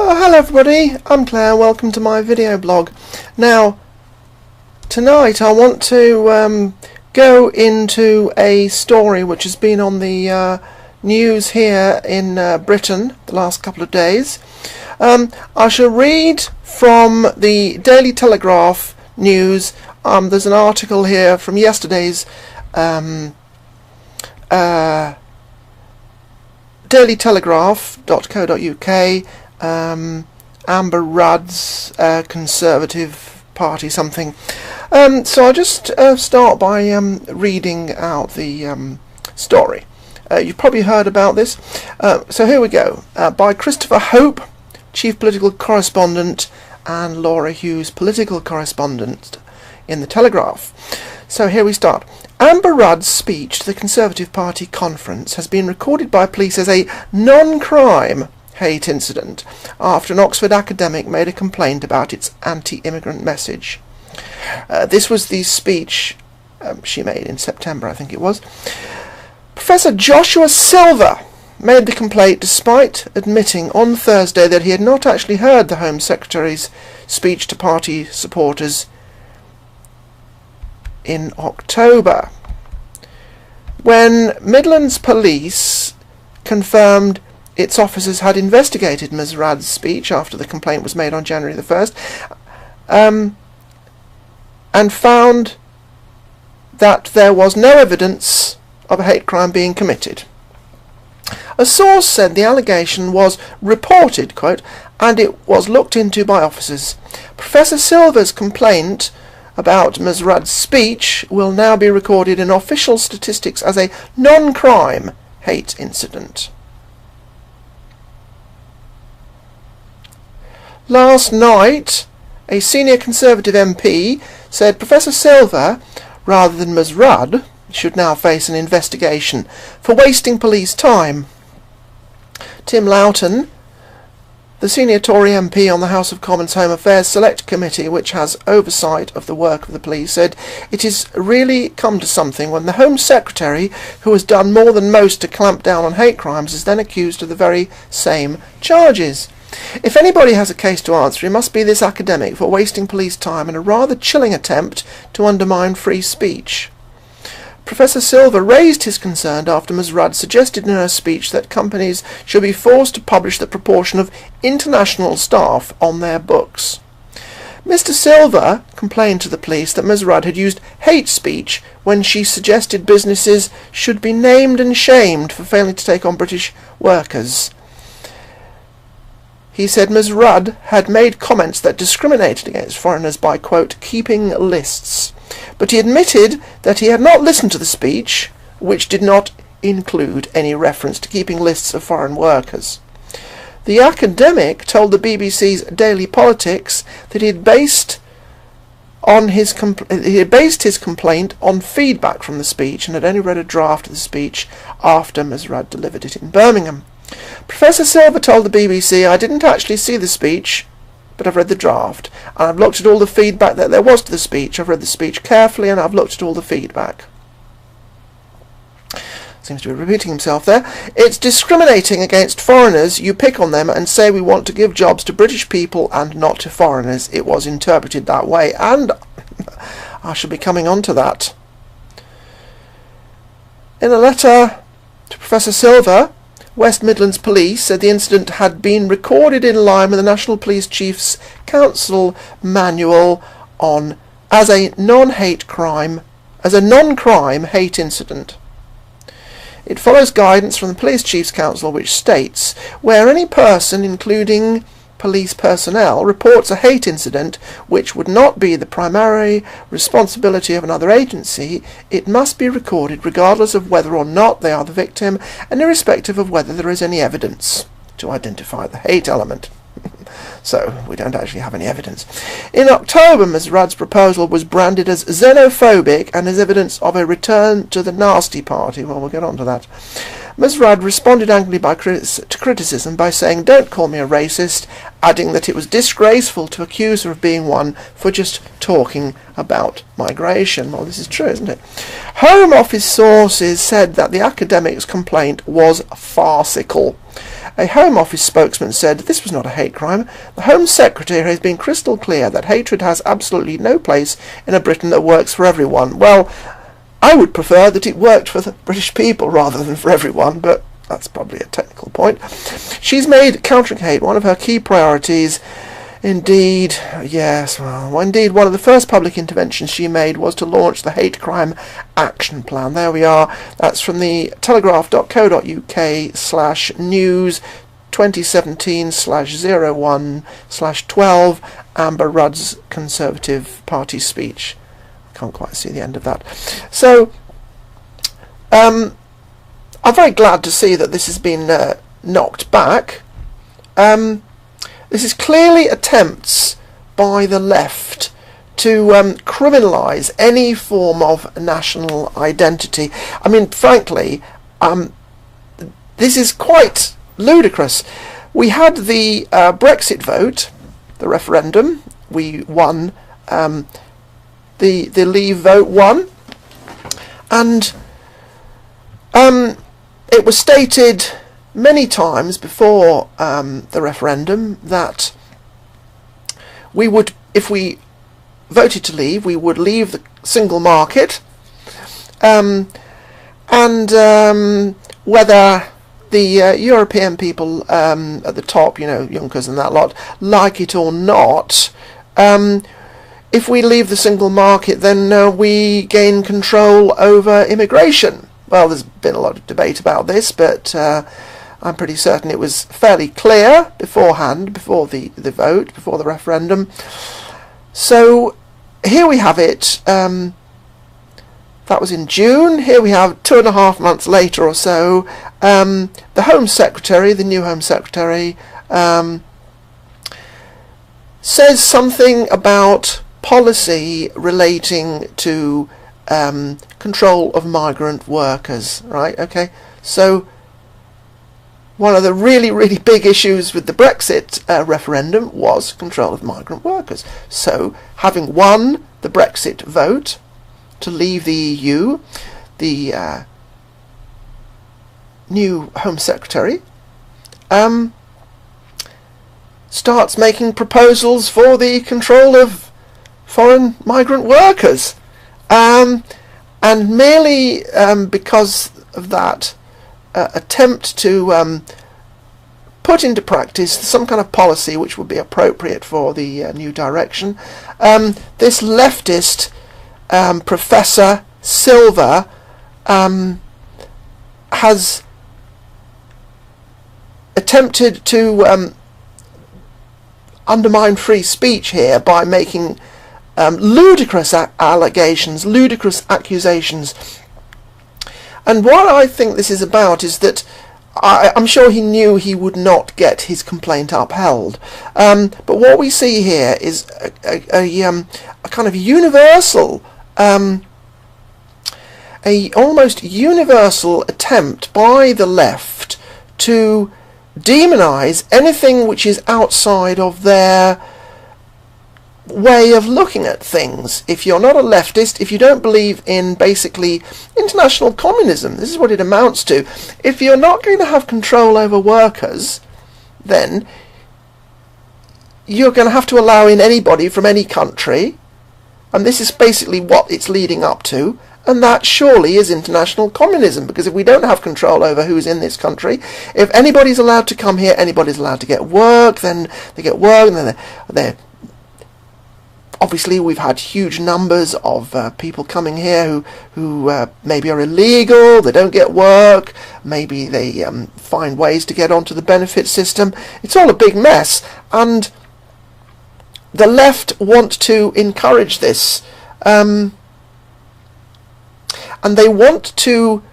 Oh, hello everybody, I'm Claire, welcome to my video blog. Now, tonight I want to go into a story which has been on the news here in Britain the last couple of days. I shall read from the Daily Telegraph news. There's an article here from yesterday's dailytelegraph.co.uk. Amber Rudd's Conservative Party something. So I'll just start by reading out the story. You've probably heard about this. So here we go. By Christopher Hope, Chief Political Correspondent, and Laura Hughes, Political Correspondent in the Telegraph. So here we start. Amber Rudd's speech to the Conservative Party conference has been recorded by police as a non-crime hate incident after an Oxford academic made a complaint about its anti-immigrant message. This was the speech she made in September, I think it was. Professor Joshua Silver made the complaint despite admitting on Thursday that he had not actually heard the Home Secretary's speech to party supporters in October. When Midlands Police confirmed its officers had investigated Ms Rudd's speech after the complaint was made on January the 1st and found that there was no evidence of a hate crime being committed. A source said the allegation was reported, quote, and it was looked into by officers. Professor Silver's complaint about Ms Rudd's speech will now be recorded in official statistics as a non-crime hate incident. Last night, a senior Conservative MP said Professor Silver, rather than Ms Rudd, should now face an investigation for wasting police time. Tim Loughton, the senior Tory MP on the House of Commons Home Affairs Select Committee, which has oversight of the work of the police, said it has really come to something when the Home Secretary, who has done more than most to clamp down on hate crimes, is then accused of the very same charges. If anybody has a case to answer, it must be this academic for wasting police time in a rather chilling attempt to undermine free speech. Professor Silver raised his concern after Ms Rudd suggested in her speech that companies should be forced to publish the proportion of international staff on their books. Mr Silver complained to the police that Ms Rudd had used hate speech when she suggested businesses should be named and shamed for failing to take on British workers. He said Ms Rudd had made comments that discriminated against foreigners by, quote, keeping lists. But he admitted that he had not listened to the speech, which did not include any reference to keeping lists of foreign workers. The academic told the BBC's Daily Politics that he had based his complaint on feedback from the speech and had only read a draft of the speech after Ms Rudd delivered it in Birmingham. Professor Silver told the BBC, I didn't actually see the speech, but I've read the draft, and I've looked at all the feedback that there was to the speech. I've read the speech carefully, and I've looked at all the feedback. Seems to be repeating himself there. It's discriminating against foreigners. You pick on them and say we want to give jobs to British people and not to foreigners. It was interpreted that way, and I shall be coming on to that. In a letter to Professor Silver, West Midlands Police said the incident had been recorded in line with the National Police Chiefs Council manual as a non-crime hate incident. It follows guidance from the Police Chiefs Council, which states, where any person, including police personnel, reports a hate incident which would not be the primary responsibility of another agency, it must be recorded regardless of whether or not they are the victim and irrespective of whether there is any evidence to identify the hate element. So, we don't actually have any evidence. In October, Ms Rudd's proposal was branded as xenophobic and as evidence of a return to the nasty party. Well, we'll get on to that. Ms Rudd responded angrily to criticism by saying, "Don't call me a racist," adding that it was disgraceful to accuse her of being one for just talking about migration. Well, this is true, isn't it? Home Office sources said that the academic's complaint was farcical. A Home Office spokesman said this was not a hate crime. The Home Secretary has been crystal clear that hatred has absolutely no place in a Britain that works for everyone. Well, I would prefer that it worked for the British people rather than for everyone, but that's probably a technical point. She's made countering hate one of her key priorities. Indeed, yes, well, indeed, one of the first public interventions she made was to launch the Hate Crime Action Plan. There we are. That's from the telegraph.co.uk/news 2017/01/12, Amber Rudd's Conservative Party speech. I can't quite see the end of that. So, I'm very glad to see that this has been knocked back. This is clearly attempts by the left to criminalise any form of national identity. I mean, frankly, this is quite ludicrous. We had the Brexit vote, the referendum. We won. The Leave vote won. And it was stated many times before the referendum that we would, if we voted to leave, we would leave the single market, and whether the European people at the top, you know, Junkers and that lot, like it or not, if we leave the single market, then we gain control over immigration. Well, there's been a lot of debate about this, but I'm pretty certain it was fairly clear beforehand, before the vote, before the referendum. So here we have it. That was in June. Here we have 2.5 months later or so. The Home Secretary, the new Home Secretary, says something about policy relating to control of migrant workers. Right? Okay. So one of the really, really big issues with the Brexit referendum was control of migrant workers. So, having won the Brexit vote to leave the EU, the new Home Secretary starts making proposals for the control of foreign migrant workers. And merely because of that attempt to put into practice some kind of policy which would be appropriate for the new direction, this leftist Professor Silver has attempted to undermine free speech here by making ludicrous allegations, ludicrous accusations. And what I think this is about is that I'm sure he knew he would not get his complaint upheld. But what we see here is a kind of universal, a almost universal attempt by the left to demonise anything which is outside of their way of looking at things. If you're not a leftist, if you don't believe in basically international communism, this is what it amounts to. If you're not going to have control over workers, then you're going to have to allow in anybody from any country, and this is basically what it's leading up to, and that surely is international communism, because if we don't have control over who's in this country, if anybody's allowed to come here, anybody's allowed to get work, then they get work, and then they're obviously, we've had huge numbers of people coming here who maybe are illegal, they don't get work, maybe they find ways to get onto the benefit system. It's all a big mess, and the left want to encourage this, and they want to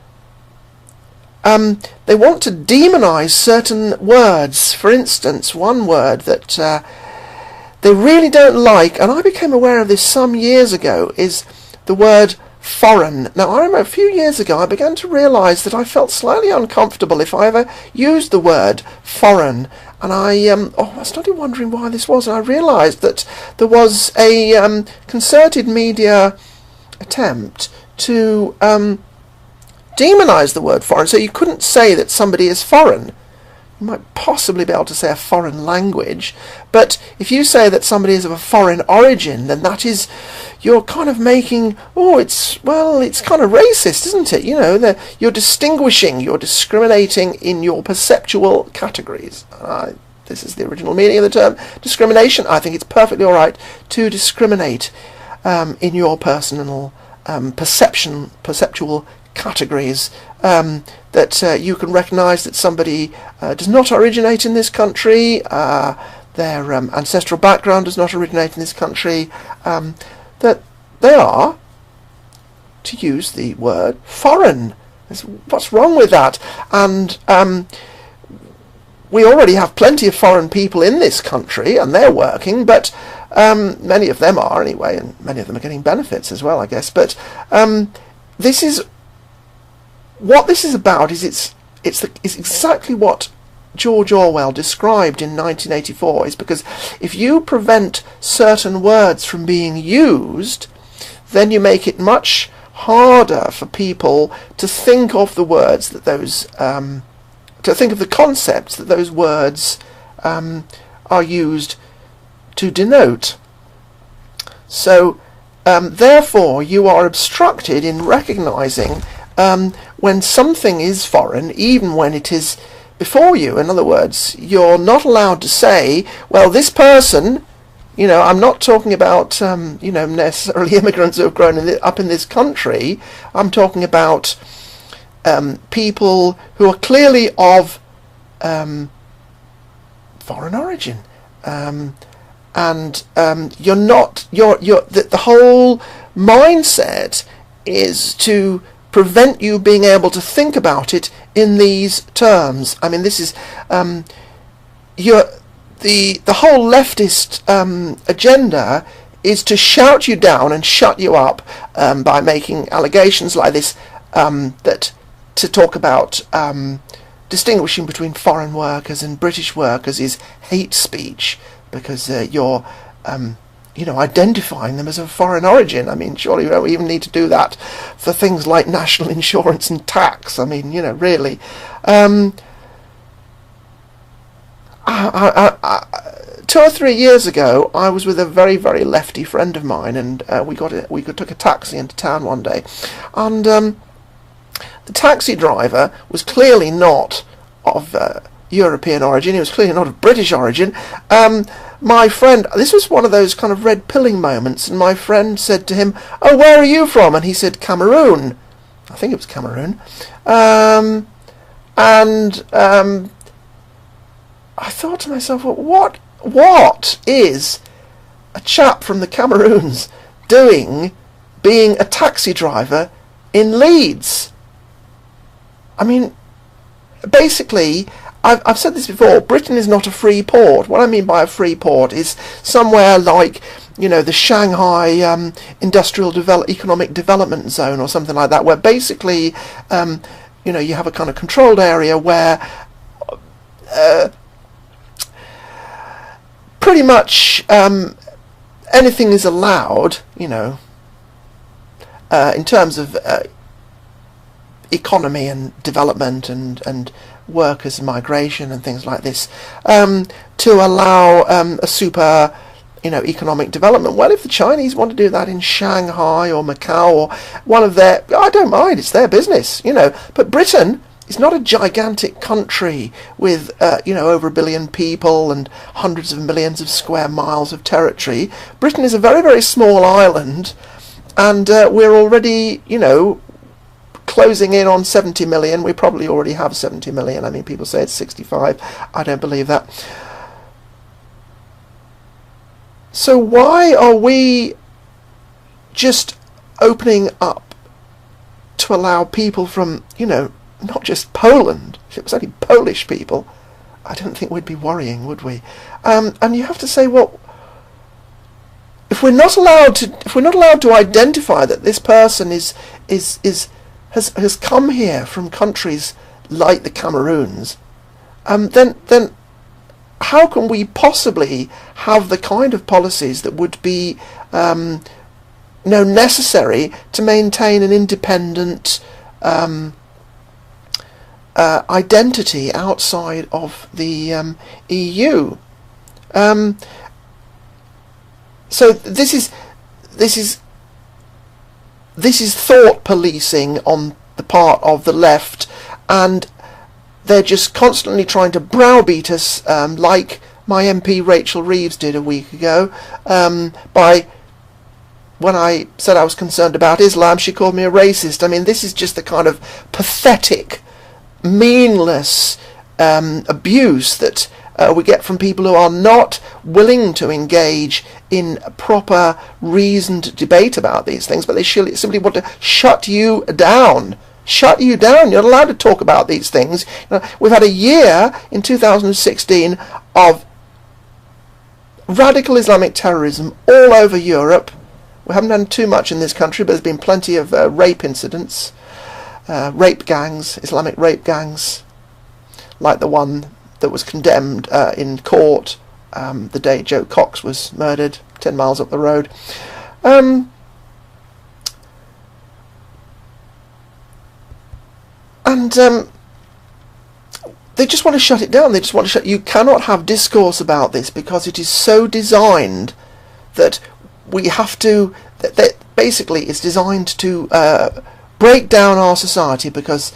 demonise certain words. For instance, one word that they really don't like, and I became aware of this some years ago, is the word foreign. Now, I remember a few years ago I began to realise that I felt slightly uncomfortable if I ever used the word foreign, and I started wondering why this was, and I realised that there was a concerted media attempt to demonise the word foreign, so you couldn't say that somebody is foreign. You might possibly be able to say a foreign language, but if you say that somebody is of a foreign origin, then that is, you're kind of making, it's kind of racist, isn't it? You know, you're distinguishing, you're discriminating in your perceptual categories. This is the original meaning of the term discrimination. I think it's perfectly all right to discriminate in your personal perceptual categories, that you can recognise that somebody does not originate in this country, their ancestral background does not originate in this country, that they are to use the word foreign. What's wrong with that? And we already have plenty of foreign people in this country, and they're working, but many of them are anyway, and many of them are getting benefits as well, I guess. But this is what this is about. It's exactly what George Orwell described in 1984. Is because if you prevent certain words from being used, then you make it much harder for people to think of the words that those to think of the concepts that those words are used to denote. So therefore you are obstructed in recognising when something is foreign, even when it is before you. In other words, you're not allowed to say, well, this person, I'm not talking about necessarily immigrants who have grown up in this country. I'm talking about people who are clearly of foreign origin, and the whole mindset is to prevent you being able to think about it in these terms. I mean, this is the whole leftist agenda is to shout you down and shut you up by making allegations like this, that to talk about distinguishing between foreign workers and British workers is hate speech, because you're identifying them as of foreign origin. I mean, surely we don't even need to do that for things like national insurance and tax. I mean, really. 2 or 3 years ago, I was with a very, very lefty friend of mine, and we took a taxi into town one day, and the taxi driver was clearly not of European origin. He was clearly not of British origin. My friend, this was one of those kind of red pilling moments, and my friend said to him, "Oh, where are you from?" And he said, "Cameroon." I think it was Cameroon. I thought to myself, well, what is a chap from the Cameroons doing being a taxi driver in Leeds? I mean, basically, I've said this before, Britain is not a free port. What I mean by a free port is somewhere like, the Shanghai economic development zone or something like that, where basically, you have a kind of controlled area where pretty much anything is allowed, in terms of economy and development and workers' migration and things like this, to allow a super, economic development. Well, if the Chinese want to do that in Shanghai or Macau or one of their, I don't mind, it's their business, But Britain is not a gigantic country with, over 1 billion people and hundreds of millions of square miles of territory. Britain is a very, very small island, and we're already, closing in on 70 million. We probably already have 70 million. I mean, people say it's 65. I don't believe that. So why are we just opening up to allow people from, not just Poland? If it was only Polish people, I don't think we'd be worrying, would we? And you have to say, well, if we're not allowed to identify that this person has come here from countries like the Cameroons, then how can we possibly have the kind of policies that would be necessary to maintain an independent identity outside of the EU? So this is thought policing on the part of the left, and they're just constantly trying to browbeat us, like my MP Rachel Reeves did a week ago, by, when I said I was concerned about Islam, she called me a racist. I mean, this is just the kind of pathetic, meaningless abuse that we get from people who are not willing to engage in proper, reasoned debate about these things, but they simply want to shut you down. Shut you down. You're not allowed to talk about these things. We've had a year in 2016 of radical Islamic terrorism all over Europe. We haven't done too much in this country, but there's been plenty of rape incidents, rape gangs, Islamic rape gangs, like the one that was condemned in court the day Joe Cox was murdered 10 miles up the road. And they just want to shut it down. They just want to shut. You cannot have discourse about this because it is so designed that we have to. That basically it's designed to break down our society, because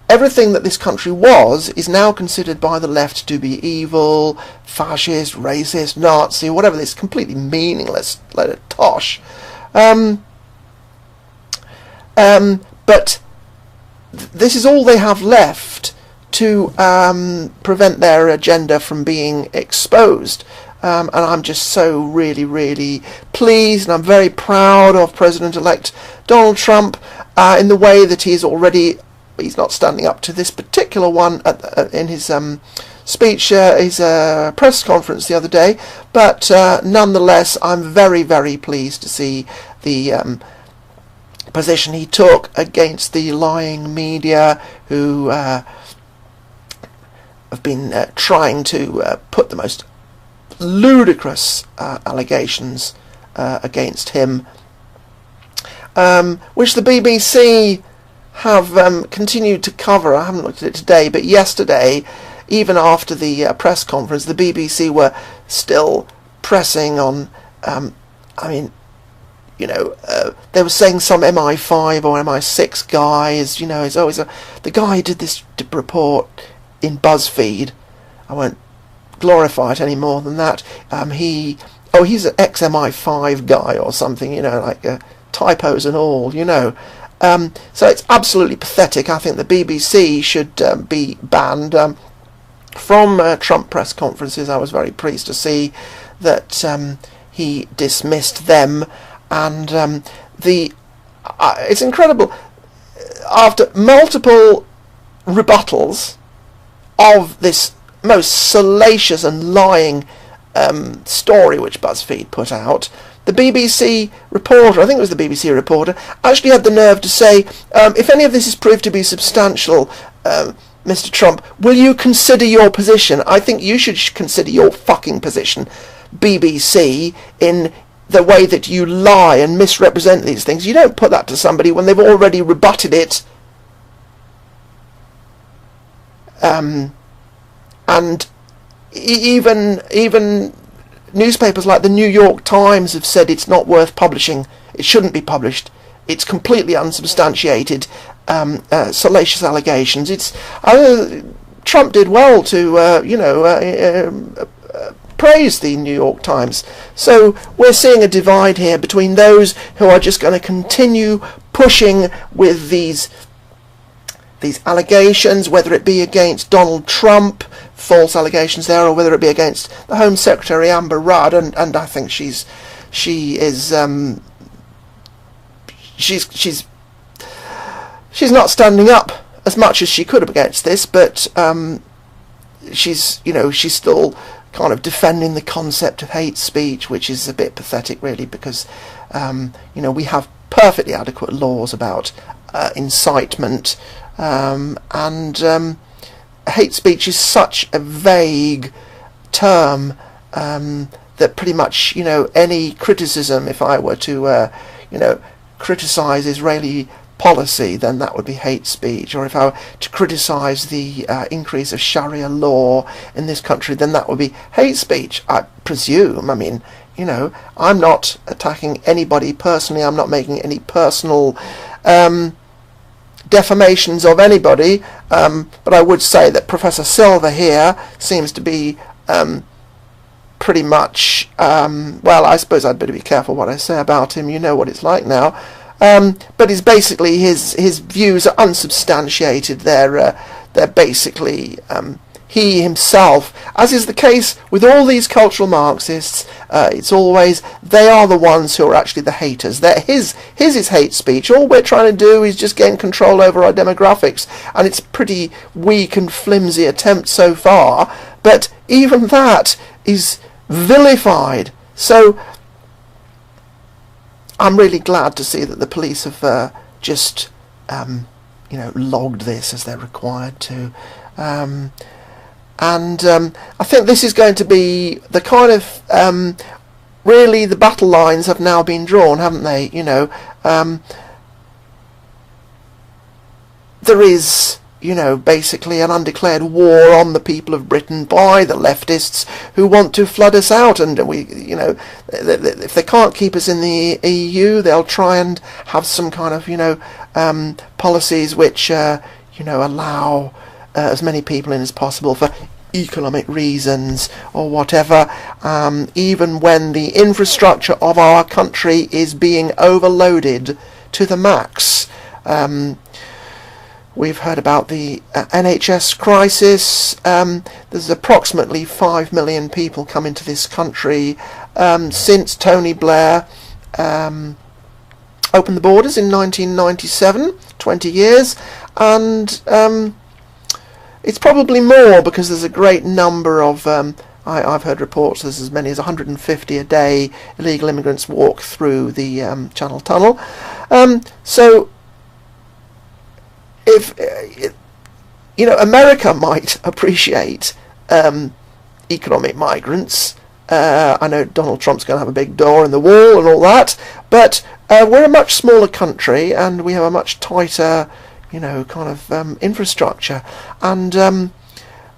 everything that this country was is now considered by the left to be evil, fascist, racist, Nazi, whatever. This completely meaningless load of tosh. But this is all they have left to prevent their agenda from being exposed. And I'm just so really, really pleased, and I'm very proud of President-elect Donald Trump in the way that he's not standing up to this particular one in his speech, his press conference the other day, but nonetheless I'm very, very pleased to see the position he took against the lying media who have been trying to put the most ludicrous allegations against him, which the BBC have continued to cover. I haven't looked at it today, but yesterday, even after the press conference, the BBC were still pressing on. They were saying some MI5 or MI6 guy is always the guy who did this report in BuzzFeed. I won't glorify it any more than that. He's an ex-MI5 guy or something, like typos and all, So it's absolutely pathetic. I think the BBC should be banned from Trump press conferences. I was very pleased to see that he dismissed them, and it's incredible. After multiple rebuttals of this most salacious and lying story which BuzzFeed put out, the BBC reporter, I think it was the BBC reporter, actually had the nerve to say, if any of this is proved to be substantial, Mr. Trump, will you consider your position? I think you should consider your fucking position, BBC, in the way that you lie and misrepresent these things. You don't put that to somebody when they've already rebutted it. And even newspapers like the New York Times have said it's not worth publishing. It shouldn't be published. It's completely unsubstantiated, salacious allegations. Trump did well to praise the New York Times. So we're seeing a divide here between those who are just going to continue pushing with these allegations, whether it be against Donald Trump, false allegations there, or whether it be against the Home Secretary Amber Rudd, and I think she's not standing up as much as she could have against this, but she's still kind of defending the concept of hate speech, which is a bit pathetic really, because we have perfectly adequate laws about incitement, and hate speech is such a vague term that pretty much any criticism, if I were to criticise Israeli policy, then that would be hate speech, or if I were to criticise the increase of Sharia law in this country, then that would be hate speech, I presume. I mean, I'm not attacking anybody personally, I'm not making any personal defamations of anybody, but I would say that Professor Silver here seems to be pretty much, well, I suppose I'd better be careful what I say about him, you know what it's like now. But it's basically his views are unsubstantiated. They're basically he himself, as is the case with all these cultural Marxists. It's always they are the ones who are actually the haters. His is hate speech. All we're trying to do is just gain control over our demographics, and it's pretty weak and flimsy attempt so far. But even that is vilified. So I'm really glad to see that the police have just, logged this as they're required to. And I think this is going to be the kind of, really the battle lines have now been drawn, haven't they? There is, basically an undeclared war on the people of Britain by the leftists who want to flood us out, and if they can't keep us in the EU, they'll try and have some kind of, policies which, allow as many people in as possible for economic reasons or whatever, even when the infrastructure of our country is being overloaded to the max. We've heard about the NHS crisis. There's approximately 5 million people come into this country since Tony Blair opened the borders in 1997, 20 years, and it's probably more because there's a great number of, I've heard reports there's as many as 150 a day illegal immigrants walk through the Channel Tunnel. So if America might appreciate economic migrants. I know Donald Trump's going to have a big door in the wall and all that, but we're a much smaller country and we have a much tighter, kind of infrastructure. And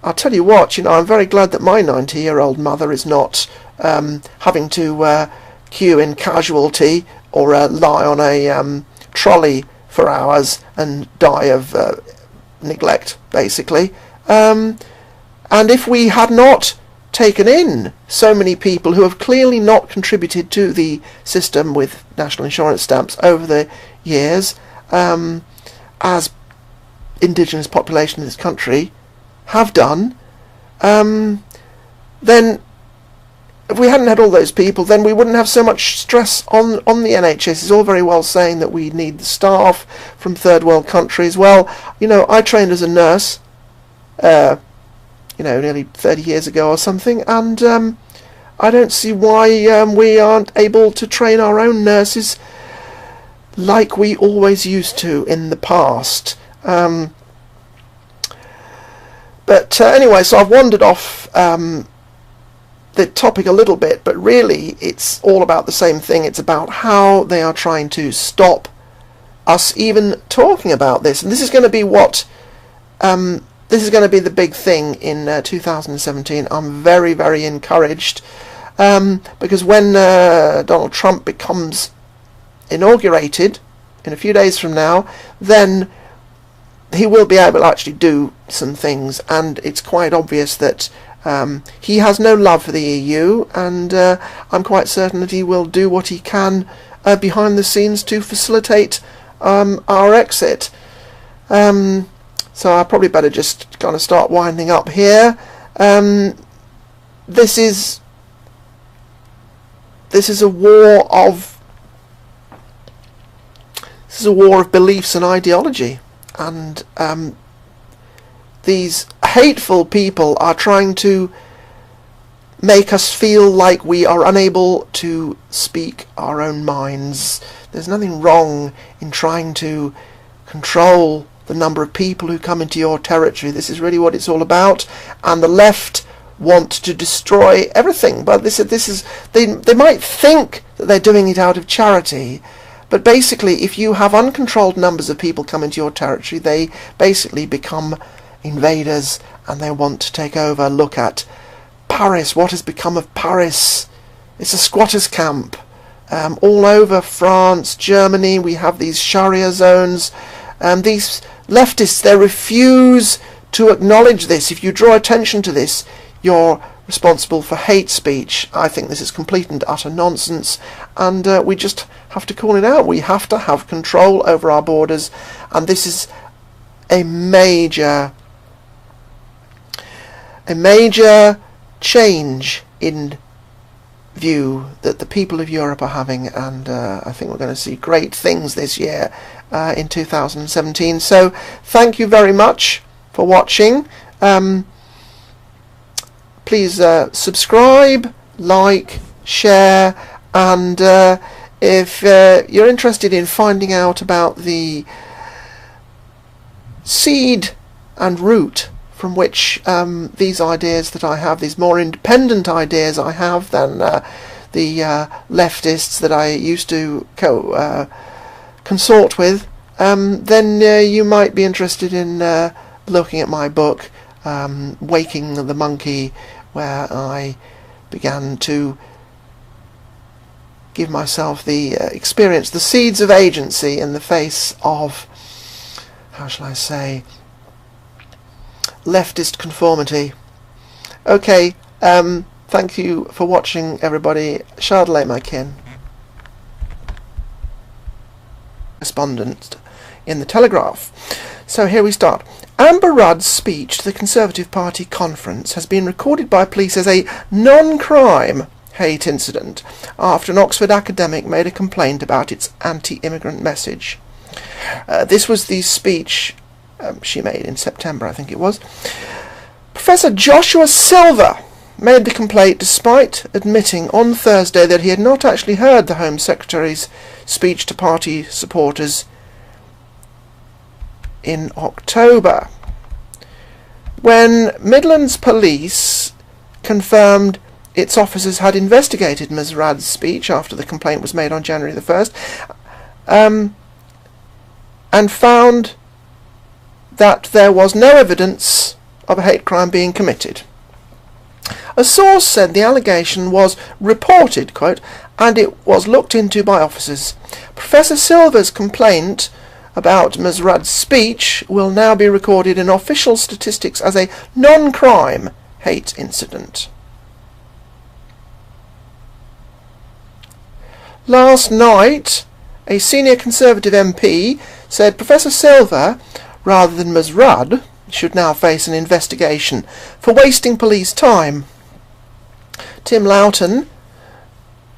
I'll tell you what, I'm very glad that my 90-year-old mother is not having to queue in Casualty or lie on a trolley for hours and die of neglect, basically. And if we had not taken in so many people who have clearly not contributed to the system with national insurance stamps over the years, as indigenous population in this country have done, then if we hadn't had all those people, then we wouldn't have so much stress on the NHS. It's all very well saying that we need the staff from third world countries. Well, I trained as a nurse, nearly 30 years ago or something, and I don't see why we aren't able to train our own nurses like we always used to in the past. But anyway, so I've wandered off the topic a little bit, but really it's all about the same thing. It's about how they are trying to stop us even talking about this, and this is going to be what this is going to be the big thing in 2017. I'm very, very encouraged because when Donald Trump becomes inaugurated in a few days from now, then he will be able to actually do some things, and it's quite obvious that he has no love for the EU, and I'm quite certain that he will do what he can behind the scenes to facilitate our exit. So I probably better just kind of start winding up here. This is a war of beliefs and ideology, and these hateful people are trying to make us feel like we are unable to speak our own minds. There's nothing wrong in trying to control the number of people who come into your territory. This is really what it's all about, and the left want to destroy everything. But they might think that they're doing it out of charity, but basically if you have uncontrolled numbers of people come into your territory, they basically become invaders and they want to take over. Look at Paris. What has become of Paris? It's a squatters' camp. All over France, Germany, we have these Sharia zones. These leftists, they refuse to acknowledge this. If you draw attention to this, you're responsible for hate speech. I think this is complete and utter nonsense, and we just have to call it out. We have to have control over our borders, and this is a major change in view that the people of Europe are having, and I think we're going to see great things this year in 2017. So thank you very much for watching. Please subscribe, like, share, and if you're interested in finding out about the seed and root from which these ideas that I have, these more independent ideas I have than the leftists that I used to consort with, then you might be interested in looking at my book, Waking the Monkey, where I began to give myself the experience, the seeds of agency in the face of, how shall I say, leftist conformity. Okay, thank you for watching, everybody. Chardonnay, my kin. Correspondent in the Telegraph. So here we start. Amber Rudd's speech to the Conservative Party conference has been recorded by police as a non-crime hate incident after an Oxford academic made a complaint about its anti-immigrant message. This was the speech she made in September, I think it was. Professor Joshua Silver made the complaint despite admitting on Thursday that he had not actually heard the Home Secretary's speech to party supporters in October. When Midlands Police confirmed its officers had investigated Ms Rudd's speech after the complaint was made on January the 1st, and found that there was no evidence of a hate crime being committed. A source said the allegation was reported, quote, and it was looked into by officers. Professor Silver's complaint about Ms Rudd's speech will now be recorded in official statistics as a non-crime hate incident. Last night, a senior Conservative MP said Professor Silver, rather than Ms Rudd, should now face an investigation for wasting police time. Tim Loughton,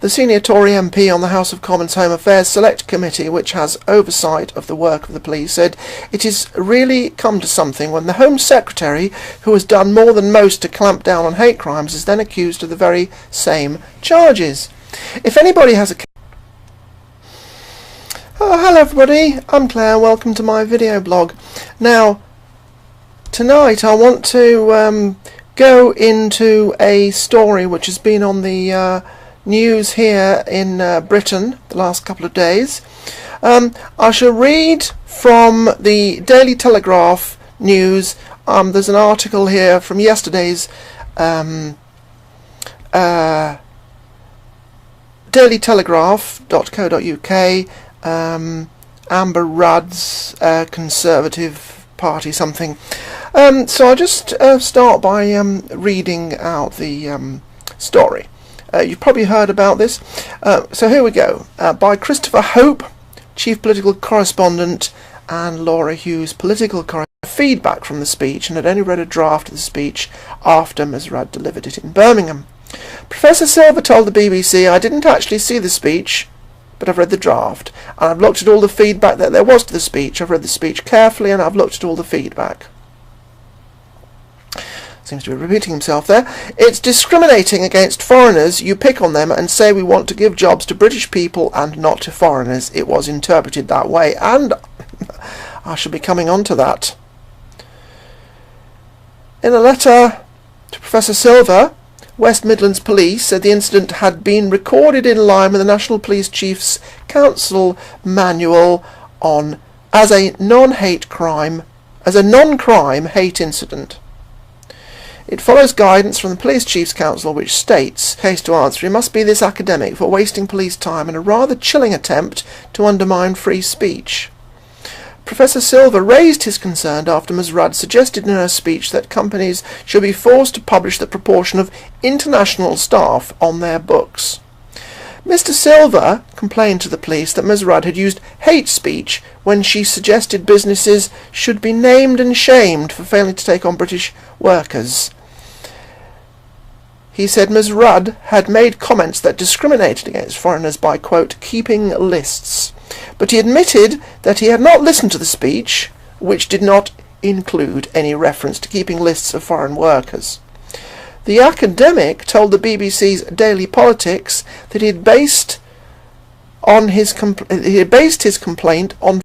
the senior Tory MP on the House of Commons Home Affairs Select Committee, which has oversight of the work of the police, said it has really come to something when the Home Secretary, who has done more than most to clamp down on hate crimes, is then accused of the very same charges. If anybody has a... Oh, hello everybody, I'm Claire, welcome to my video blog. Now, tonight I want to go into a story which has been on the news here in Britain the last couple of days. I shall read from the Daily Telegraph news. There's an article here from yesterday's dailytelegraph.co.uk, Amber Rudd's Conservative Party something. So I'll just start by reading out the story. You've probably heard about this. So here we go. By Christopher Hope, Chief Political Correspondent, and Laura Hughes, Political Correspondent. Feedback from the speech, and had only read a draft of the speech after Ms Rudd delivered it in Birmingham. Professor Silver told the BBC, I didn't actually see the speech, but I've read the draft, and I've looked at all the feedback that there was to the speech. I've read the speech carefully, and I've looked at all the feedback. seems to be repeating himself there. It's discriminating against foreigners. You pick on them and say we want to give jobs to British people and not to foreigners. It was interpreted that way, and I shall be coming on to that. In a letter to Professor Silver, West Midlands Police said the incident had been recorded in line with the National Police Chief's Council manual on as a non-crime hate incident. It follows guidance from the Police Chiefs Council, which states, case to answer, it must be this academic for wasting police time in a rather chilling attempt to undermine free speech. Professor Silver raised his concern after Ms Rudd suggested in her speech that companies should be forced to publish the proportion of international staff on their books. Mr Silver complained to the police that Ms Rudd had used hate speech when she suggested businesses should be named and shamed for failing to take on British workers. He said Ms Rudd had made comments that discriminated against foreigners by, quote, keeping lists. But he admitted that he had not listened to the speech, which did not include any reference to keeping lists of foreign workers. The academic told the BBC's Daily Politics that he had based his complaint on